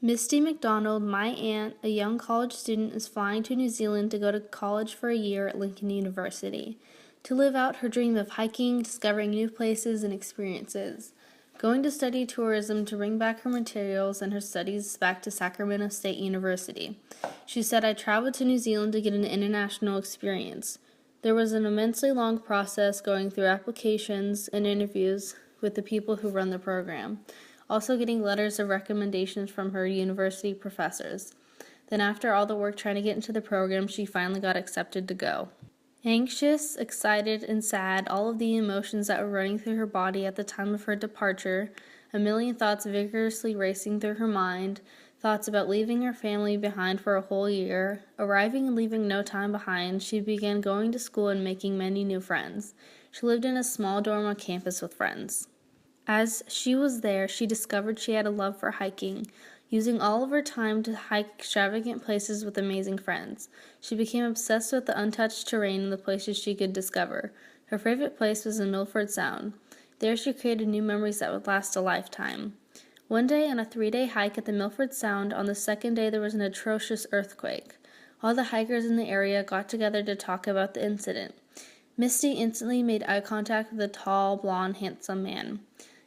Misty McDonald, my aunt, a young college student, is flying to New Zealand to go to college for a year at Lincoln University, to live out her dream of hiking, discovering new places and experiences, going to study tourism to bring back her materials and her studies back to Sacramento State University. She said, "I traveled to New Zealand to get an international experience. There was an immensely long process going through applications and interviews with the people who run the program, also getting letters of recommendations from her university professors. Then after all the work trying to get into the program, she finally got accepted to go." Anxious, excited, and sad, all of the emotions that were running through her body at the time of her departure, a million thoughts vigorously racing through her mind, thoughts about leaving her family behind for a whole year. Arriving and leaving no time behind, she began going to school and making many new friends. She lived in a small dorm on campus with friends. As she was there, she discovered she had a love for hiking, using all of her time to hike extravagant places with amazing friends. She became obsessed with the untouched terrain and the places she could discover. Her favorite place was in Milford Sound. There she created new memories that would last a lifetime. One day on a 3-day hike at the Milford Sound, on the second day there was an atrocious earthquake. All the hikers in the area got together to talk about the incident. Misty instantly made eye contact with a tall, blonde, handsome man.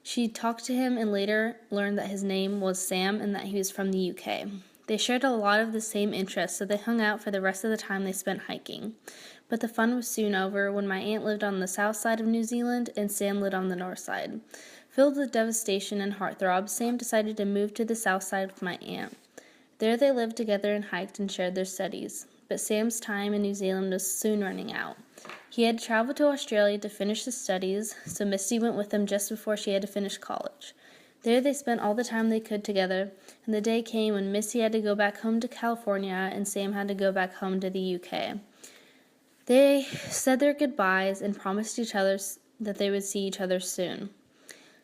She talked to him and later learned that his name was Sam and that he was from the UK. They shared a lot of the same interests, so they hung out for the rest of the time they spent hiking. But the fun was soon over when my aunt lived on the south side of New Zealand and Sam lived on the north side. Filled with devastation and heartthrob, Sam decided to move to the south side with my aunt. There they lived together and hiked and shared their studies. But Sam's time in New Zealand was soon running out. He had traveled to Australia to finish his studies, so Misty went with him just before she had to finish college. There they spent all the time they could together, and the day came when Misty had to go back home to California and Sam had to go back home to the UK. They said their goodbyes and promised each other that they would see each other soon.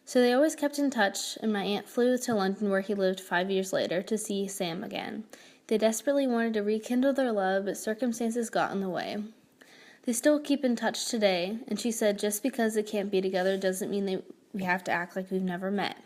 So they always kept in touch, and my aunt flew to London where he lived 5 years later to see Sam again. They desperately wanted to rekindle their love, but circumstances got in the way. They still keep in touch today, and she said just because they can't be together doesn't mean we have to act like we've never met.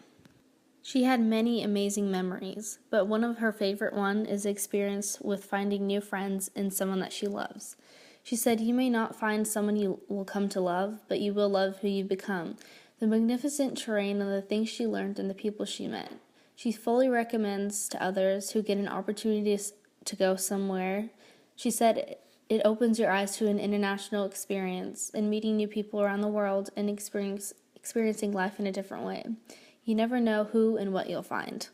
She had many amazing memories, but one of her favorite one is the experience with finding new friends in someone that she loves. She said, "You may not find someone you will come to love, but you will love who you become." The magnificent terrain and the things she learned and the people she met. She fully recommends to others who get an opportunity to go somewhere. She said it opens your eyes to an international experience and meeting new people around the world and experiencing life in a different way. You never know who and what you'll find.